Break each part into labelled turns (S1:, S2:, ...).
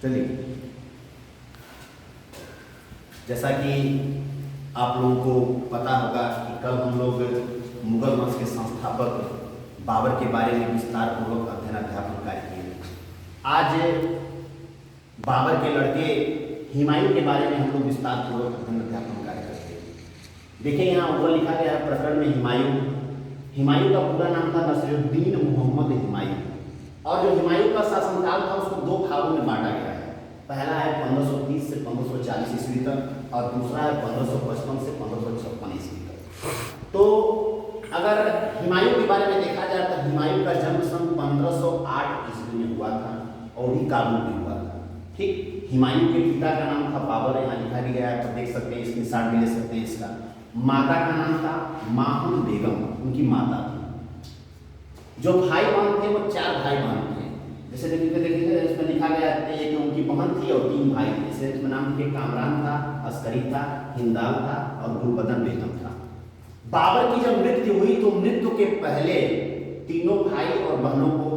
S1: चलिए, जैसा कि आप लोगों को पता होगा कि कल हम लोग मुगल वंश के संस्थापक बाबर के बारे में विस्तार पूर्वक अध्ययन अध्यापन कार्य किए। आज बाबर के लड़के हुमायूं के बारे में हम लोग विस्तार पूर्वक अध्ययन अध्यापन कार्य करते हैं। देखिए, यहाँ ऊपर लिखा गया है प्रकरण में हुमायूं। हुमायूं का पूरा नाम था नसीरुद्दीन मोहम्मद हुमायूं, और जो हुमायूं का शासनकाल था उसको दो भागों में बांटा गया है। पहला है 1530 से 1540 ईस्वी तक, और दूसरा है 1555 से 1556 ईस्वी तक। तो अगर हुमायूं के बारे में देखा जाए तो हुमायूं का जन्म सन 1508 ईस्वी में हुआ था और भी काबुल में हुआ था। ठीक, हुमायूं के पिता का नाम था बाबर, यहाँ लिखा भी गया है, तो देख सकते हैं, इसके निशान भी ले सकते हैं इसका। माता का नाम था माहून बेगम, उनकी माता थी। जो भाई बहन थे वो 4 भाई बहन थे। जैसे देखिए इसमें लिखा गया है कि उनकी बहन थी और 3 भाई थे। जैसे इसमें नाम के कामरान था, अस्करी था, हिंदाल था और गुलबदन बेगम था। बाबर की जब मृत्यु हुई तो मृत्यु के पहले तीनों भाई और बहनों को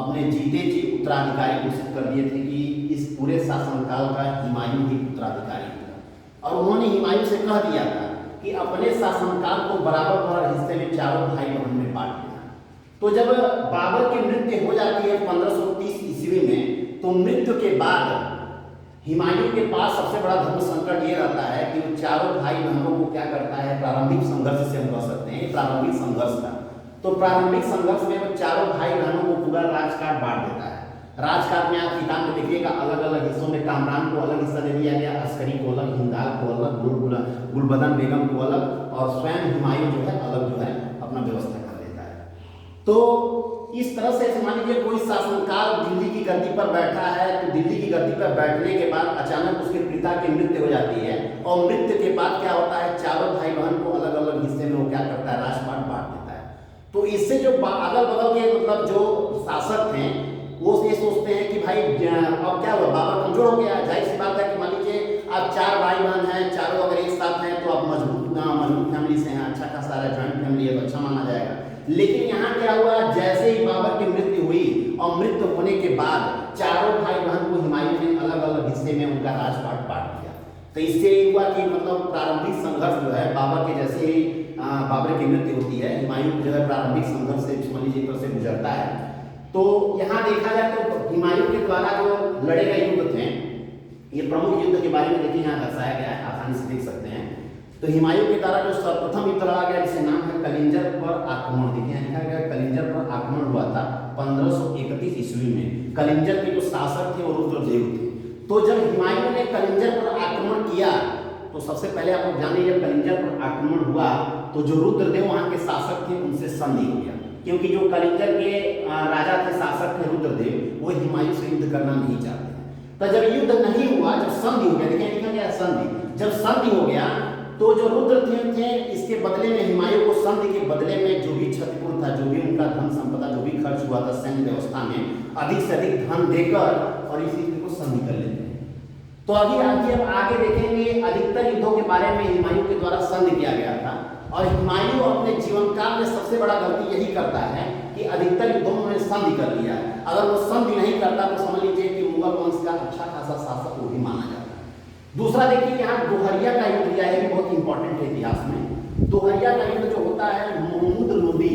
S1: अपने जीते जी उत्तराधिकारी घोषित कर दिए थे कि इस पूरे शासनकाल का हुमायूं ही उत्तराधिकारी था। और उन्होंने हुमायूं से कह दिया था कि अपने शासनकाल को बराबर हिस्से में चारों भाई बहन में बांट देना। तो जब बाबर की मृत्यु हो जाती है 1530 ईस्वी में, तो मृत्यु के बाद हुमायूं के पास सबसे बड़ा धर्म संकट ये रहता है कि वो चारों भाई बहनों को क्या करता है, प्रारंभिक संघर्ष से हम कह सकते हैं, प्रारंभिक संघर्ष था। तो प्रारंभिक संघर्ष में वो चारों भाई बहनों को पूरा राजकाट बांट देता है। राजकाट में आप किताब में देखिएगा, अलग अलग हिस्सों में कामरान को अलग हिस्सा दे दिया गया, अस्करी को अलग, हिंदाल को अलग, गुलबदन बेगम को अलग, और स्वयं हुमायूं जो है अलग जो है अपना व्यवस्था कर देता है। तो इस तरह से मान लीजिए कोई शासनकाल दिल्ली की गद्दी पर बैठा है, तो दिल्ली की गद्दी पर बैठने के बाद अचानक उसके पिता की मृत्यु हो जाती है, और मृत्यु के बाद क्या होता है, चारों भाई बहन को अलग अलग हिस्से में वो क्या करता है, राजपाट बांट देता है। तो इससे जो अगल बगल के मतलब जो शासक थे वो ये सोचते हैं कि भाई अब क्या हुआ, बाबर कमजोर हो गया। जाहिर सी बात है कि मान लीजिए आप 4 भाई बहन हैं, चारों अगर एक साथ हैं तो आप मजबूत फैमिली से हैं, अच्छा खासा जॉइंट फैमिली है तो अच्छा माना जाएगा। लेकिन यहाँ क्या हुआ, जैसे ही बाबर की मृत्यु हुई और मृत्यु होने के बाद चारों भाई बहन को हुमायूं ने अलग अलग हिस्से में उनका राजपाट बांट दिया। तो इससे ये हुआ कि मतलब प्रारंभिक संघर्ष जो है बाबर के जैसे ही बाबर की मृत्यु होती है, हुमायूं जो है प्रारंभिक संघर्ष से मान लीजिए एक तरह से गुजरता है। तो यहाँ देखा जाए तो हुमायूं के द्वारा जो लड़े गए युद्ध थे, ये प्रमुख युद्ध के बारे में देखिए यहाँ दर्शाया गया है, आसानी से देख सकते हैं। तो हुमायूं के द्वारा जो सर्वप्रथम युद्ध लड़ा गया जिसे नाम है कलिंजर पर आक्रमण, देखिए लिखा गया कलिंजर पर आक्रमण हुआ था 1531 ईस्वी में। कलिंजर के जो शासक थे वो रुद्रदेव थे। तो जब हुमायूं ने कलिंजर पर आक्रमण किया तो सबसे पहले आप लोग जानिए, जब कलिंजर पर आक्रमण हुआ तो जो रुद्रदेव वहां के शासक थे उनसे संधि हो गया, क्योंकि जो कलिंजर के राजा थे, शासक थे रुद्रदेव, वो हुमायूं से युद्ध करना नहीं चाहते। तो जब युद्ध नहीं हुआ, जब संधि हो गया, देखिए लिखा गया संधि, जब संधि हो गया तो जो रुद्रदेव थे इसके बदले में हुमायूं को संधि के बदले में जो भी क्षतिपूर्ण था, जो भी उनका धन संपदा जो भी खर्च हुआ था सैन्य व्यवस्था में, अधिक से अधिक धन देकर और इस युद्ध को संधि कर लेते हैं। तो अभी आगे देखेंगे अधिकतर युद्धों के बारे में हुमायूं के द्वारा संधि किया गया था। और हुमायूं अपने जीवन काल में सबसे बड़ा गलती यही करता है कि अधिकतर युद्धों में संधि कर लिया है। अगर वो संधि नहीं करता तो समझ लीजिए कि मुगल वंश का अच्छा खासा शासक वो भी माना जाता है। दूसरा देखिए, यहाँ दोहरिया का युद्ध किया है, बहुत इंपॉर्टेंट है इतिहास में। दोहरिया का युद्ध जो होता है महमूद लोदी,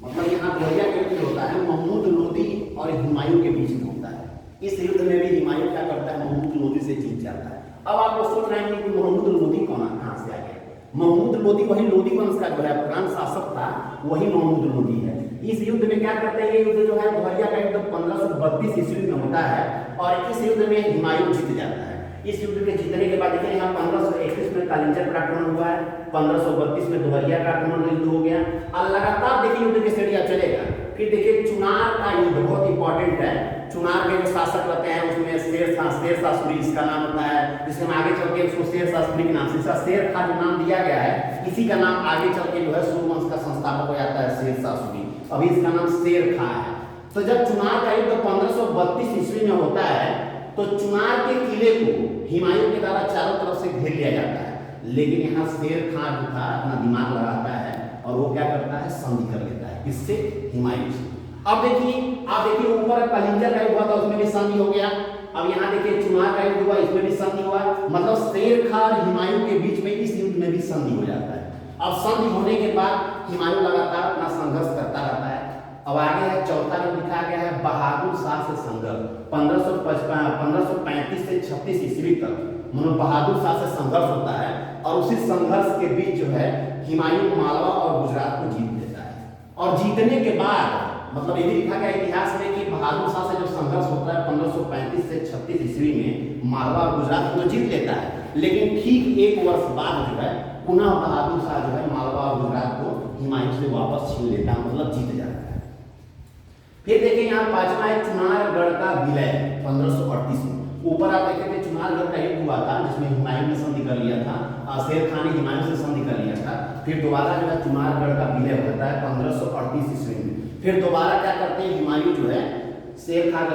S1: मतलब यहाँ दोहरिया का युद्ध होता है महमूद लोदी और हुमायूं के बीच में होता है। इस युद्ध में भी हुमायूं क्या करता है, महमूद लोदी से जीत जाता है। अब आप लोग सोच रहे हैं कि महमूद लोदी कहाँ से आ गया। महमूद लोदी वही लोदी वंश का जो है प्रधान शासक था, वही महमूद लोदी है। इस युद्ध में क्या करते हैं, ये युद्ध जो है दोहरिया का युद्ध 1532 ईस्वी में होता है, और इस युद्ध में हुमायूं जीत जाता है। इस युद्ध के जीतने के बाद देखिए यहाँ 1531 में कलिंजर पर आक्रमण हुआ है, 1532 में दोहरिया का आक्रमण युद्ध हो गया। और लगातार देखिए युद्ध की श्रेणी चलेगा। फिर देखिए चुनार का युद्ध बहुत इंपॉर्टेंट है। चुनार के जो शासक रहते हैं उसमें शेर शाह सूरी इसका नाम होता है, जिसके हम आगे चल के उसको शेर शाह सूरी के नाम से शेर खां जो नाम दिया गया है, इसी का नाम आगे चल के जो है सूर्यवंश का संस्थापक हो जाता है शेर शाह सूरी। अभी इसका नाम शेर खां है। तो जब चुनार का युद्ध 1532 ईस्वी में होता है तो चुनार के किले को हुमायूं के द्वारा चारों तरफ से घेर लिया जाता है। लेकिन यहाँ शेर खां जो था अपना दिमाग लगाता है और वो क्या करता है, संधि कर लेता है, किससे, हुमायूं से। अब देखिए ऊपर कलिंजर का युद्ध हुआ था, उसमें भी संधि हो गया। अब यहाँ देखिए चुनार का युद्ध हुआ, इसमें भी संधि हुआ, मतलब शेर खां और हुमायूं के बीच में इस युद्ध में भी संधि हो जाता है। अब संधि होने के बाद हुमायूं लगातार अपना संघर्ष करता रहता है। अब आगे है चौथा जो लिखा गया है बहादुर शाह से संघर्ष 1535 से 36 ईस्वी तक, मतलब बहादुर शाह से संघर्ष होता है और उसी संघर्ष के बीच जो है हुमायूं मालवा और गुजरात को जीत लेता है। और जीतने के बाद मतलब ये भी लिखा गया इतिहास में कि बहादुर शाह से जो संघर्ष होता है 1535 से 36 ईस्वी में मालवा और गुजरात को जीत लेता है, लेकिन ठीक एक वर्ष बाद जो है पुनः बहादुर शाह जो है मालवा और गुजरात को हुमायूं से वापस छीन लेता है, मतलब जीत जाता है। फिर देखिए यहाँ पांचवा है चुनारगढ़ का विलय 1538 में। ऊपर आप देखेंगे चुनारगढ़ का युद्ध हुआ था जिसमें हुमायूं ने संधि कर लिया था, शेर खान ने हुमायूं से संधि कर लिया था। फिर दोबारा जो है चुनारगढ़ का विलय होता है 1538 ईस्वी में। फिर दोबारा क्या करते हैं हुमायूं जो है शेर खां का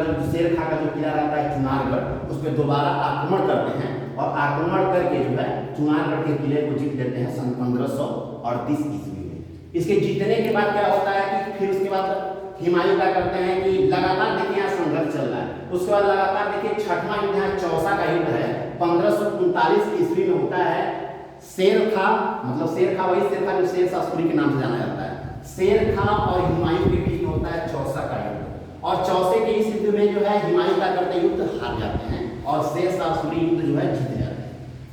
S1: जो किला रहता है चुनारगढ़, उस पर दोबारा आक्रमण करते हैं और आक्रमण करके जो है चुनारगढ़ के किले को जीत लेते हैं सन 1538 ईस्वी में। इसके जीतने के बाद क्या होता है कि फिर उसके बाद हुमायूं क्या करते हैं कि लगातार देखिए यहाँ संघर्ष चल रहा है। उसके बाद लगातार देखिए छठवां युद्ध यहाँ चौसा का युद्ध है 1539 ईस्वी में होता है। शेर खां मतलब शेर खां वही शेर खां जो शेर शाह सूरी के नाम से जाना जाता है। शेर खां और हुमायूं के बीच में होता है चौसा का युद्ध, और चौसे के इस युद्ध में जो है हुमायूं क्या करते हैं युद्ध हार जाते हैं और शेर शाह सूरी युद्ध जो है जीत जाते हैं।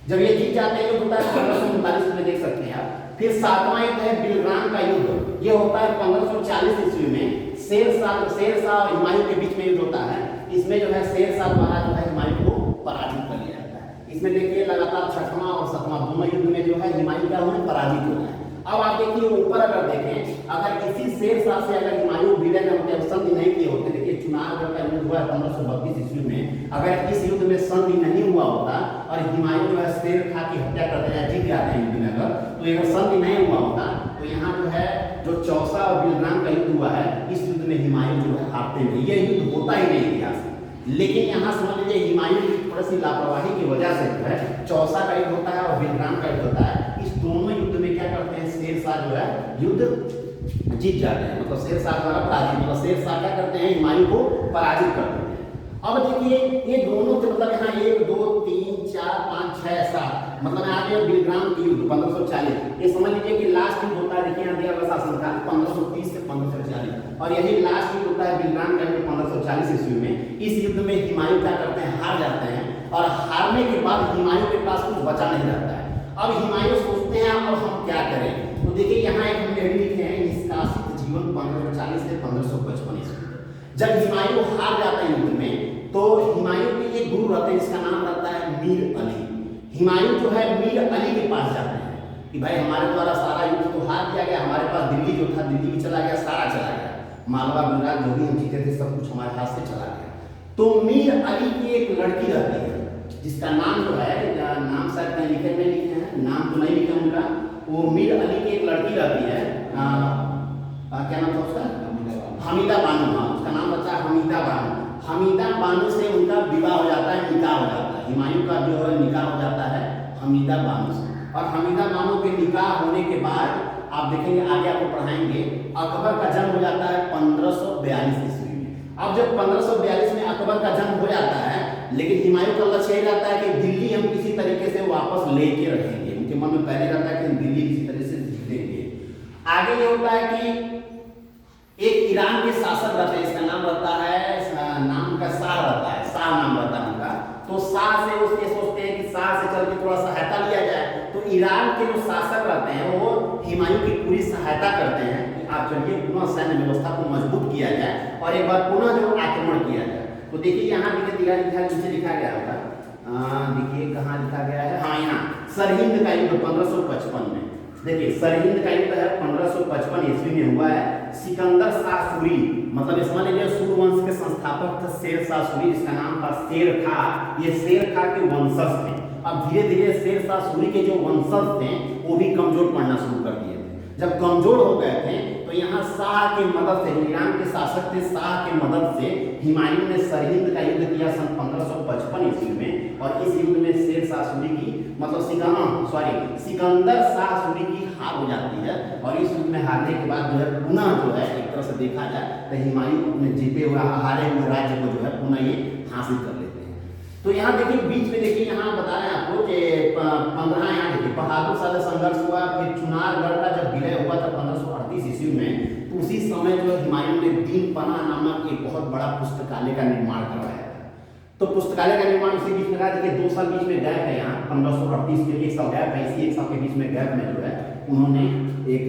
S1: जब ये जीत जाते हैं युद्ध होता है 1539 में, देख सकते हैं आप। फिर सातवां युद्ध है बिलग्राम का युद्ध, ये होता है 1540 ईस्वी में। शेर शाह और हुमायूं के बीच में युद्ध होता है। इसमें जो है शेर शाह द्वारा जो है हुमायूं को पराजित कर लिया जाता है। इसमें देखिए लगातार छठवां और सातवां दोनों युद्ध में जो है हुमायूं क्या हुआ पराजित हो रहा है। अब आप देखिए ऊपर अगर देखें, अगर इसी शेर शाह से अगर हुमायूं विलय न होते, संधि नहीं किए होते, देखिए चुनारगढ़ का युद्ध हुआ है 1532 ईस्वी में, अगर इस युद्ध में संधि नहीं हुआ होता और हुमायूं जो है शेर खां की हत्या करते हैं जीत जाते हैं युद्ध में, अगर संधि नहीं हुआ होता तो यहाँ जो है जो चौसा और बिलग्राम का युद्ध हुआ है, इस युद्ध में हुमायूं जो है हारते हैं, ये युद्ध होता ही नहीं इतिहास में। लेकिन यहाँ समझ लीजिए हुमायूं की थोड़ी सी लापरवाही की वजह से जो है चौसा का युद्ध होता है और बिलग्राम का युद्ध होता है। इस दोनों युद्ध में क्या करते हैं शेर शाह जो है युद्ध जीत जाते हैं, मतलब शेर शाह द्वारा पराजित, मतलब शेर शाह क्या करते हैं हुमायूं को पराजित करते हैं। अब देखिए ये दोनों के मतलब यहाँ 1 2 3 4 5 6 7 मतलब यहाँ पे बिलग्राम की युद्ध 1540, ये समझ लीजिए कि लास्ट युद्ध होता है। देखिए यहाँ दिया हुआ शासनकाल 1530 से 1540 और यही लास्ट युद्ध होता है बिलग्राम का युद्ध 1540 ईस्वी में। इस युद्ध में हुमायूं क्या करते हैं हार जाते हैं और हारने के बाद हुमायूं के पास कुछ बचा नहीं रहता है। अब हुमायूं सोचते हैं अब हम क्या करें, तो देखिए यहाँ एक हम लिखे हैं निष्कासित जीवन 1540 से 1555 ईस्वी। जब हुमायूं हार जाते हैं युद्ध में तो हुमायूं के एक गुरु रहते हैं जिसका नाम रहता है मीर अली। हुमायूं जो है मीर अली के पास जाते हैं कि भाई हमारे द्वारा सारा युद्ध तो हार दिया गया, हमारे पास दिल्ली जो था दिल्ली भी चला गया, सारा चला गया, मालवा गुजरात जो भी हम जीते थे सब कुछ हमारे हाथ से चला गया। तो मीर अली की एक लड़की रहती है जिसका नाम जो है नाम शायद कहीं लिखे नहीं लिखे हैं, नाम तो नहीं लिखे उनका। वो मीर अली की एक लड़की रहती है, क्या नाम था उसका हमीदा बानो, उसका नाम रहता है हमीदा बानो। हमीदा बानो से उनका विवाह हो जाता है, निकाह हो जाता है। हुमायूं का जो है निकाह हो जाता है हमीदा बानो से, और हमीदा बानो के निकाह होने के बाद आप देखेंगे आगे आपको पढ़ाएंगे अकबर का जन्म हो जाता है 1542 ईस्वी में। अब जब 1542 में अकबर का जन्म हो जाता है, लेकिन हुमायूं का लक्ष्य यही रहता है कि दिल्ली हम किसी तरीके से वापस लेके रखेंगे। उनके मन में पहले रहता है कि हम दिल्ली किसी तरह से जीतेंगे। आगे ये होता है कि एक ईरान के शासक रहते हैं, इसका नाम रहता है नाम का शाह रहता है, शाह नाम रहता है उनका। तो शाह से उसके सोचते हैं कि शाह से चल के थोड़ा सहायता लिया जाए। तो ईरान के जो शासक रहते हैं वो हुमायूं की पूरी सहायता करते हैं कि आप चलिए पुनः सैन्य व्यवस्था को मजबूत किया जाए और एक बार पुनः जो आक्रमण किया जाए। तो देखिए यहाँ देखिए नीचे लिखा गया होगा, देखिए कहाँ लिखा गया है, हाँ यहाँ सरहिंद का युद्ध 1555 में। देखिए सरहिंद का युद्ध है 1555 ईस्वी में हुआ है। सिकंदर शाह सूरी मतलब समझ लीजिए सूर्यवंश के संस्थापक थे शेर शाह सूरी, जिसका नाम था शेर खां। ये शेर खां के वंशज थे। अब धीरे धीरे शेर शाह सूरी के जो वंशज थे वो भी कमजोर पड़ना शुरू कर दिए थे। जब कमजोर हो गए थे तो यहाँ शाह की मदद से, ईरान के शासक थे, शाह की मदद से हुमायूं ने सरहिंद का युद्ध किया सन 1555 ईस्वी में। और इस युद्ध में शेर शाह सूरी की मतलब सिकंदर शाह सूरी की हार हो जाती है। और इस युद्ध में हारने के बाद जो है पुनः जो है एक तरह से देखा जाए तो हुमायूं अपने जीते हुए हारे हुए राज्य को जो है पुनः ये हासिल कर लेते हैं। तो यहाँ देखिए बीच में देखिए यहाँ बता रहे हैं आपको कि 15 यहाँ देखिए बहादुर शाह से संघर्ष हुआ, फिर चुनारगढ़ का जब विलय हुआ था 1538 ईस्वी में, तो उसी समय जो हुमायूं ने दीन पनाह नामक एक बहुत बड़ा पुस्तकालय का निर्माण करवाया था। तो पुस्तकालय का निर्माण उसी बीच में रहा। देखिए 2 साल बीच में गैप है, यहाँ 1538 के 1 साल गैप है, इसी 1 साल के बीच में गैप में जो है उन्होंने एक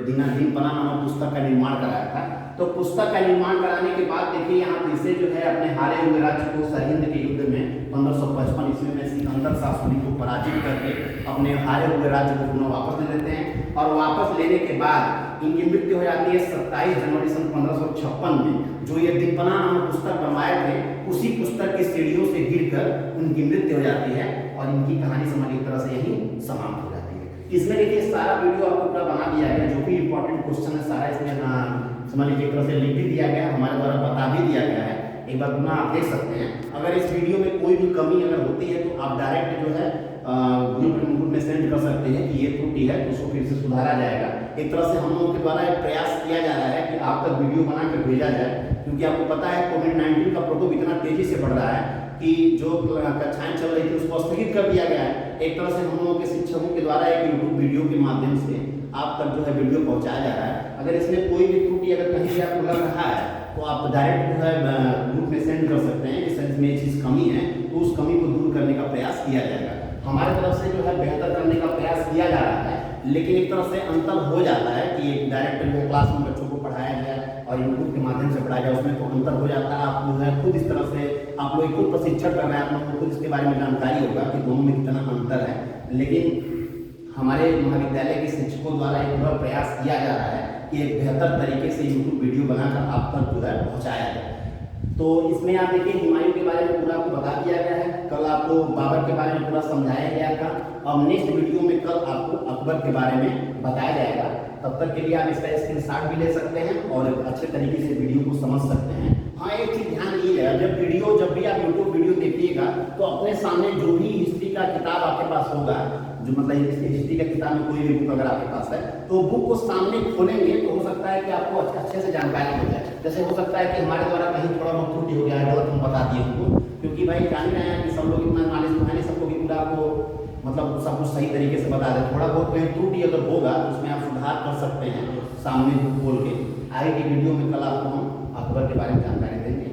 S1: दीन पनाह नामक पुस्तक का निर्माण कराया था। तो पुस्तक का निर्माण कराने के बाद देखिए यहाँ फिर से जो है अपने हारे हुए राज्य को सरहिंद के युद्ध में 1555 ईस्वी में सिकंदर शाह सूरी को पराजित करके अपने हारे हुए राज्य को पुनः वापस ले लेते हैं। और वापस लेने के बाद इनकी मृत्यु हो जाती है 27 जनवरी सन 1556 में। जो ये दीन पनाह नामक पुस्तक बनवाए थे, उसी पुस्तक की सीढ़ियों से गिरकर उनकी मृत्यु हो जाती है और इनकी कहानी समझ एक तरह से यही समाप्त हो जाती है। इसमें देखिए सारा वीडियो आपको पूरा बना दिया गया, जो भी इंपॉर्टेंट क्वेश्चन है सारा इसमें समझ लीजिए एक तरह से लिख भी दिया गया है, हमारे द्वारा बता भी दिया गया है। एक बार पुनः आप देख सकते हैं। अगर इस वीडियो में कोई भी कमी अगर होती है तो आप डायरेक्ट जो है ग्रुप में सेंड कर सकते हैं कि ये त्रुटि है, तो उसको फिर से सुधारा जाएगा। एक तरह से हम लोगों के द्वारा एक प्रयास किया जा रहा है कि आप तक वीडियो बना कर भेजा जाए, क्योंकि आपको पता है कोविड-19 का प्रकोप इतना तेजी से बढ़ रहा है कि जो कक्षाएं चल रही थी उसको स्थगित कर दिया गया है। एक तरह से हम लोगों के शिक्षकों के द्वारा एक यूट्यूब वीडियो के माध्यम से आप तक जो है वीडियो पहुंचाया जा रहा है। अगर इसमें कोई भी त्रुटि अगर कहीं से आपको लग रहा है तो आप डायरेक्ट जो है ग्रुप में सेंड कर सकते हैं कि सर इसमें ये चीज़ कमी है, तो उस कमी को दूर करने का प्रयास किया जाएगा। हमारे तरफ से जो है बेहतर करने का प्रयास किया जा रहा है, लेकिन एक तरह से अंतर हो जाता है कि डायरेक्ट जो है क्लास में बच्चों को पढ़ाया जाए और यूट्यूब के माध्यम से पढ़ाया जाए, उसमें तो अंतर हो जाता है। आप जो है खुद इस तरह से आप लोग खुद प्रशिक्षण कर रहे हैं, आप लोगों को खुद इसके बारे में जानकारी होगा कि दोनों में कितना अंतर है। लेकिन हमारे महाविद्यालय के शिक्षकों द्वारा एक पूरा प्रयास किया जा रहा है कि एक बेहतर तरीके से यूट्यूब वीडियो बनाकर आप तक जो है पहुँचाया जाए। तो इसमें आप देखिए हुमायूं के बारे में पूरा आपको बता दिया गया है, कल आपको बाबर के बारे में पूरा समझाया गया था। अब नेक्स्ट वीडियो में कल आपको अकबर के बारे में बताया जाएगा। तब तक के लिए आप इसका स्क्रीनशॉट भी ले सकते हैं और अच्छे तरीके से वीडियो को समझ सकते हैं। हाँ, एक चीज़ ध्यान दीजिएगा, जब भी आप यूट्यूब वीडियो देखिएगा तो अपने सामने जो भी हिस्ट्री का किताब आपके पास होगा, जो मतलब हिस्ट्री का किताब में कोई भी बुक अगर आपके पास है, तो बुक को सामने खोलेंगे तो हो सकता है कि आपको अच्छे से जानकारी हो जाए। जैसे हो सकता है कि हमारे द्वारा कहीं थोड़ा बहुत त्रुटि हो गया है, गलत हम बता दिए उनको, क्योंकि भाई जान रहे हैं कि सब लोग इतना नॉलेज तो है नहीं सबको कि पूरा आपको मतलब सब कुछ सही तरीके से बता दें। थोड़ा बहुत कहीं त्रुटि अगर होगा तो उसमें आप सुधार कर सकते हैं सामने खोल के। आगे की वीडियो में कल आपको हम अकबर के बारे में जानकारी देंगे।